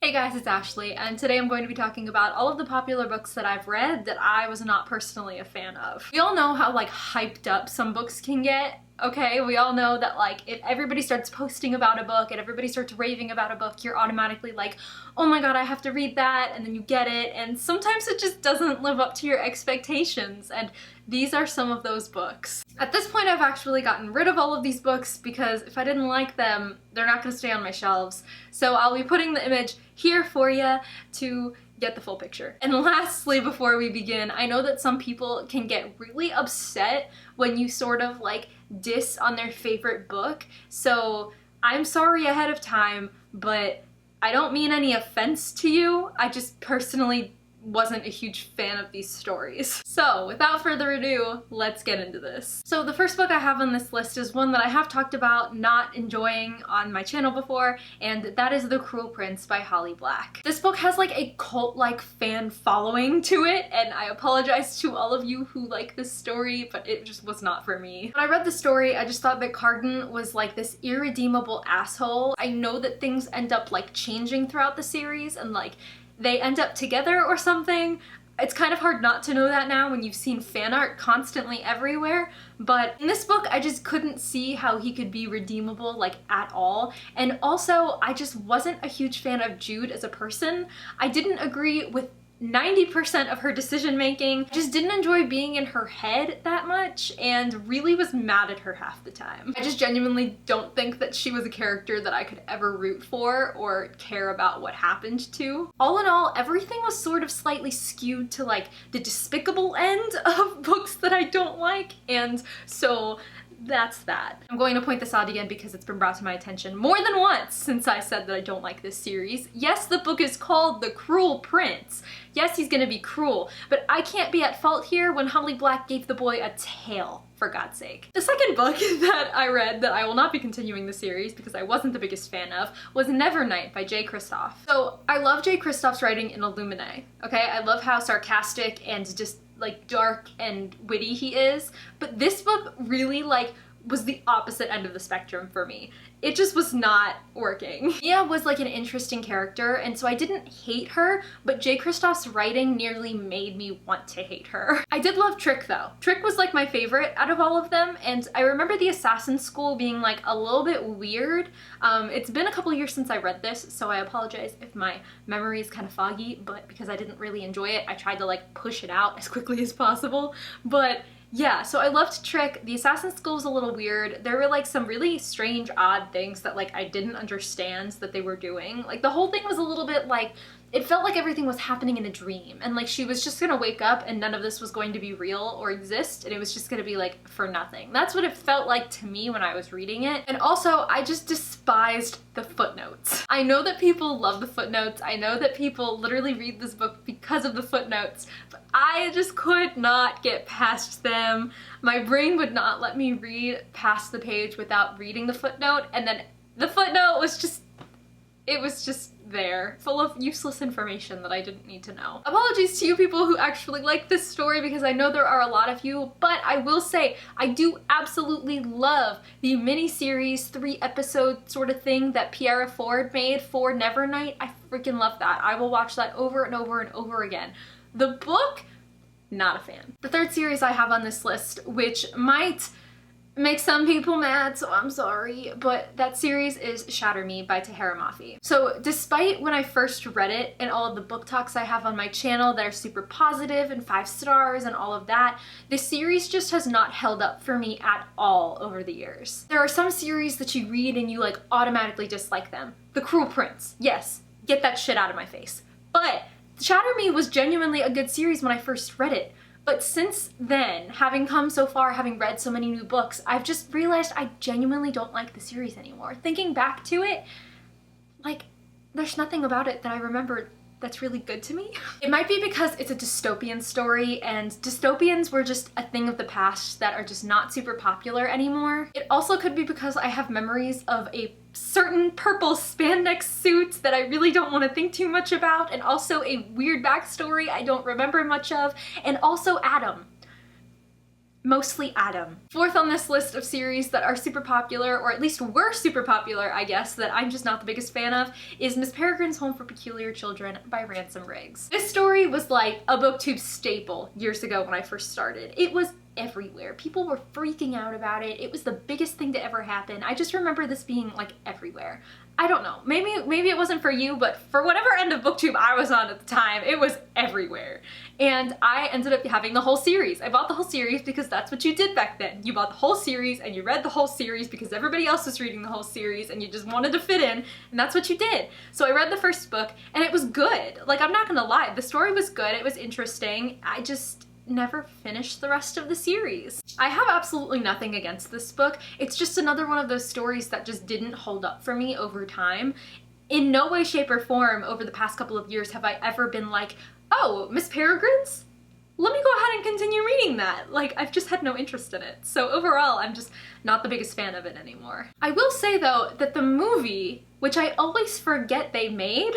Hey guys, it's Ashley, and today I'm going to be talking about all of the popular books that I've read that I was not personally a fan of. We all know how hyped up some books can get. Okay, we all know that if everybody starts posting about a book and everybody starts raving about a book, you're automatically like, oh my god, I have to read that, and then you get it, and sometimes it just doesn't live up to your expectations, and these are some of those books. At this point, I've actually gotten rid of all of these books because if I didn't like them, they're not going to stay on my shelves. So I'll be putting the image here for you to get the full picture. And lastly, before we begin, I know that some people can get really upset when you sort of diss on their favorite book. So I'm sorry ahead of time, but I don't mean any offense to you. I just personally wasn't a huge fan of these stories. So without further ado, let's get into this. So the first book I have on this list is one that I have talked about not enjoying on my channel before, and that is The Cruel Prince by Holly Black. This book has a cult-like fan following to it, and I apologize to all of you who like this story, but it just was not for me. When I read the story, I just thought that Carden was this irredeemable asshole. I know that things end up changing throughout the series, and they end up together or something. It's kind of hard not to know that now when you've seen fan art constantly everywhere, but in this book I just couldn't see how he could be redeemable at all. And also, I just wasn't a huge fan of Jude as a person. I didn't agree with 90% of her decision making. I just didn't enjoy being in her head that much and really was mad at her half the time. I just genuinely don't think that she was a character that I could ever root for or care about what happened to. All in all, everything was sort of slightly skewed to the despicable end of books that I don't like, and so that's that. I'm going to point this out again because it's been brought to my attention more than once since I said that I don't like this series. Yes, the book is called The Cruel Prince. Yes, he's gonna be cruel, but I can't be at fault here when Holly Black gave the boy a tail, for God's sake. The second book that I read that I will not be continuing the series because I wasn't the biggest fan of was Nevernight by Jay Kristoff. So I love Jay Kristoff's writing in Illuminae, okay? I love how sarcastic and just dark and witty he is, but this book really was the opposite end of the spectrum for me. It just was not working. Mia was an interesting character, and so I didn't hate her, but Jay Kristoff's writing nearly made me want to hate her. I did love Trick though. Trick was my favorite out of all of them, and I remember the Assassin School being a little bit weird. It's been a couple years since I read this, so I apologize if my memory is kind of foggy, but because I didn't really enjoy it, I tried to push it out as quickly as possible. But yeah, so I loved Trick. The Assassin School was a little weird. There were some really strange, odd things that I didn't understand that they were doing. The whole thing was a little bit it felt like everything was happening in a dream, and she was just gonna wake up and none of this was going to be real or exist, and it was just gonna be for nothing. That's what it felt like to me when I was reading it. And also, I just despised the footnotes. I know that people love the footnotes. I know that people literally read this book because of the footnotes, but I just could not get past them. My brain would not let me read past the page without reading the footnote, and then the footnote was just, it was just there, full of useless information that I didn't need to know. Apologies to you people who actually like this story because I know there are a lot of you, but I will say I do absolutely love the mini-series 3-episode sort of thing that Piera Ford made for Nevernight. I freaking love that. I will watch that over and over and over again. The book, not a fan. The third series I have on this list, which might make some people mad, so I'm sorry, but that series is Shatter Me by Tahereh Mafi. So despite when I first read it and all of the book talks I have on my channel that are super positive and 5 stars and all of that, this series just has not held up for me at all over the years. There are some series that you read and you automatically dislike them. The Cruel Prince, yes, get that shit out of my face. But Shatter Me was genuinely a good series when I first read it. But since then, having come so far, having read so many new books, I've just realized I genuinely don't like the series anymore. Thinking back to it, there's nothing about it that I remember that's really good to me. It might be because it's a dystopian story, and dystopians were just a thing of the past that are just not super popular anymore. It also could be because I have memories of a certain purple spandex suit that I really don't want to think too much about, and also a weird backstory I don't remember much of, and also Adam. mostly Adam. Fourth on this list of series that are super popular, or at least were super popular, I guess, that I'm just not the biggest fan of, is Miss Peregrine's Home for Peculiar Children by Ransom Riggs. This story was like a booktube staple years ago when I first started. It was everywhere. People were freaking out about it. It was the biggest thing to ever happen. I just remember this being like everywhere. I don't know, maybe it wasn't for you, but for whatever end of booktube I was on at the time, it was everywhere. And I ended up having the whole series. I bought the whole series because that's what you did back then. You bought the whole series and you read the whole series because everybody else was reading the whole series and you just wanted to fit in, and that's what you did. So I read the first book and it was good. Like, I'm not gonna lie, the story was good, it was interesting. I just never finished the rest of the series. I have absolutely nothing against this book. It's just another one of those stories that just didn't hold up for me over time. In no way, shape, or form over the past couple of years have I ever been like, oh, Miss Peregrine's? Let me go ahead and continue reading that. Like, I've just had no interest in it. So overall, I'm just not the biggest fan of it anymore. I will say though that the movie, which I always forget they made,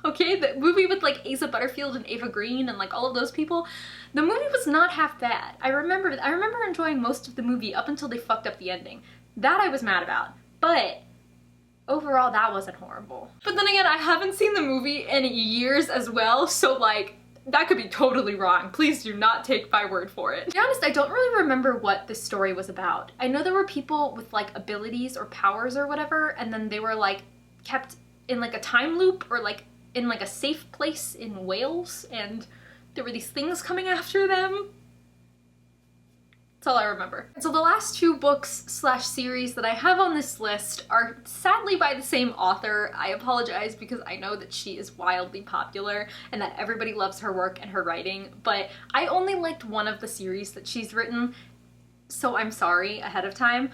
okay, the movie with like Asa Butterfield and Ava Green and like all of those people, the movie was not half bad. I remember enjoying most of the movie up until they fucked up the ending. That I was mad about, but overall that wasn't horrible. But then again, I haven't seen the movie in years as well, so like, that could be totally wrong. Please do not take my word for it. To be honest, I don't really remember what this story was about. I know there were people with like abilities or powers or whatever, and then they were like kept in like a time loop or like in like a safe place in Wales, and there were these things coming after them. That's all I remember. So the last two books slash series that I have on this list are sadly by the same author. I apologize because I know that she is wildly popular and that everybody loves her work and her writing, but I only liked one of the series that she's written, so I'm sorry ahead of time.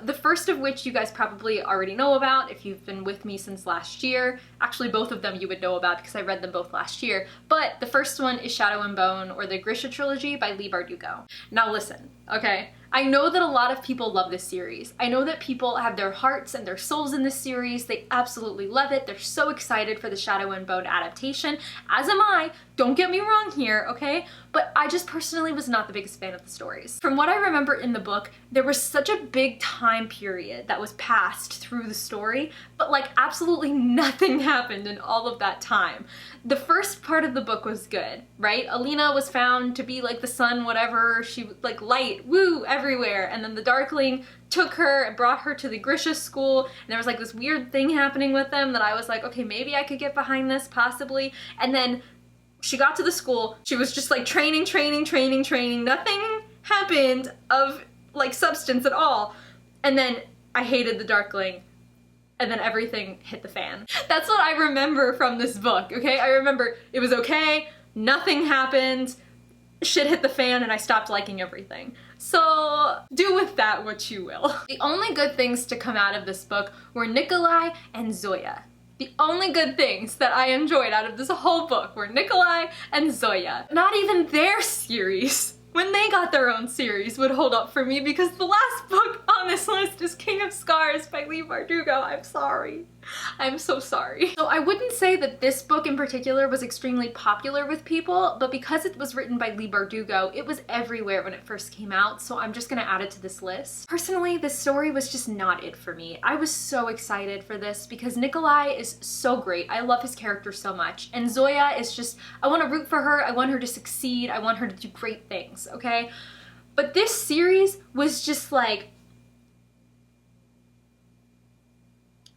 The first of which you guys probably already know about if you've been with me since last year. Actually, both of them you would know about because I read them both last year. But the first one is Shadow and Bone, or the Grisha trilogy by Leigh Bardugo. Now listen, okay? I know that a lot of people love this series. I know that people have their hearts and their souls in this series. They absolutely love it. They're so excited for the Shadow and Bone adaptation, as am I. Don't get me wrong here, okay? But I just personally was not the biggest fan of the stories. From what I remember in the book, there was such a big time period that was passed through the story, but like absolutely nothing happened in all of that time. The first part of the book was good, right? Alina was found to be like the sun, whatever, she was like light, woo, everywhere, and then the Darkling took her and brought her to the Grisha school, and there was like this weird thing happening with them that I was like, okay, maybe I could get behind this, possibly, and then she got to the school, she was just like training, nothing happened of like substance at all, and then I hated the Darkling, and then everything hit the fan. That's what I remember from this book, okay? I remember it was okay, nothing happened, shit hit the fan, and I stopped liking everything. So do with that what you will. The only good things to come out of this book were Nikolai and Zoya. The only good things that I enjoyed out of this whole book were Nikolai and Zoya. Not even their series, when they got their own series, would hold up for me, because the last book on this list is King of Scars by Leigh Bardugo. I'm sorry. I'm so sorry. So I wouldn't say that this book in particular was extremely popular with people, but because it was written by Leigh Bardugo, it was everywhere when it first came out, so I'm just gonna add it to this list. Personally, this story was just not it for me. I was so excited for this because Nikolai is so great. I love his character so much, and Zoya is just, I want to root for her, I want her to succeed, I want her to do great things, okay? But this series was just like,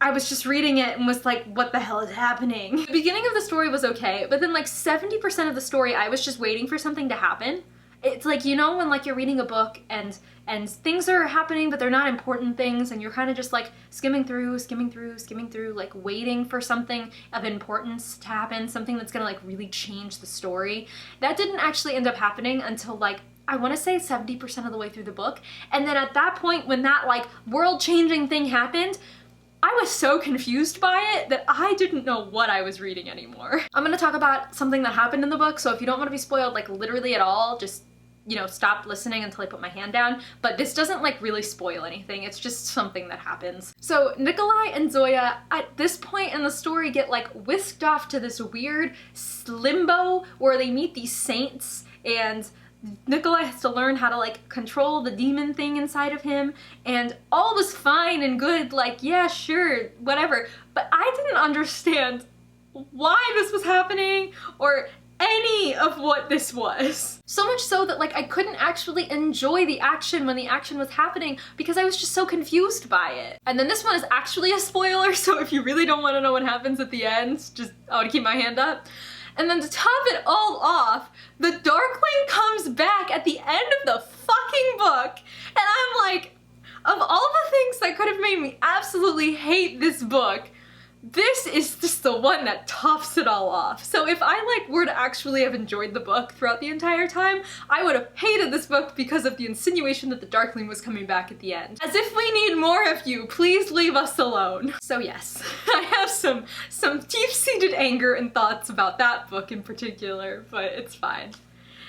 I was just reading it and was like, what the hell is happening? The beginning of the story was okay, but then like 70% of the story I was just waiting for something to happen. It's like, you know, when like you're reading a book and things are happening but they're not important things, and you're kind of just like skimming through, like waiting for something of importance to happen, something that's gonna like really change the story. That didn't actually end up happening until like, I want to say 70% of the way through the book, and then at that point when that like world-changing thing happened, I was so confused by it that I didn't know what I was reading anymore. I'm gonna talk about something that happened in the book, so if you don't want to be spoiled like literally at all, just, you know, stop listening until I put my hand down. But this doesn't like really spoil anything, it's just something that happens. So Nikolai and Zoya at this point in the story get like whisked off to this weird limbo where they meet these saints, and Nikolai has to learn how to like control the demon thing inside of him, and all was fine and good, like yeah, sure, whatever. But I didn't understand why this was happening or any of what this was. So much so that like I couldn't actually enjoy the action when the action was happening because I was just so confused by it. And then this one is actually a spoiler, so if you really don't want to know what happens at the end, just I want to keep my hand up. And then to top it all off, the Darkling comes back at the end of the fucking book, and I'm like, of all the things that could have made me absolutely hate this book, this is just the one that tops it all off. So if I like were to actually have enjoyed the book throughout the entire time, I would have hated this book because of the insinuation that the Darkling was coming back at the end. As if we need more of you, please leave us alone. So yes, I have some deep-seated anger and thoughts about that book in particular, but it's fine.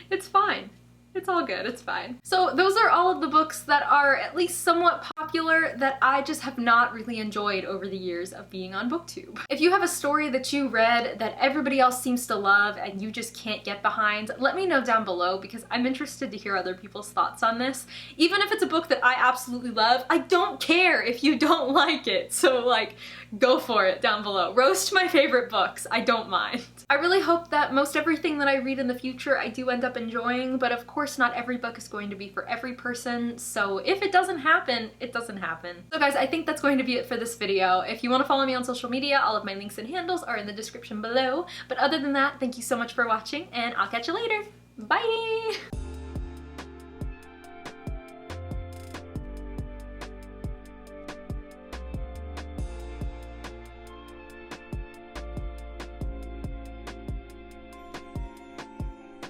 It's fine. It's all good, it's fine. So those are all of the books that are at least somewhat popular that I just have not really enjoyed over the years of being on BookTube. If you have a story that you read that everybody else seems to love and you just can't get behind, let me know down below because I'm interested to hear other people's thoughts on this. Even if it's a book that I absolutely love, I don't care if you don't like it. So like, go for it down below. Roast my favorite books, I don't mind. I really hope that most everything that I read in the future I do end up enjoying, but of course not every book is going to be for every person, so if it doesn't happen, it doesn't happen. So guys, I think that's going to be it for this video. If you want to follow me on social media, all of my links and handles are in the description below. But other than that, thank you so much for watching, and I'll catch you later. Bye!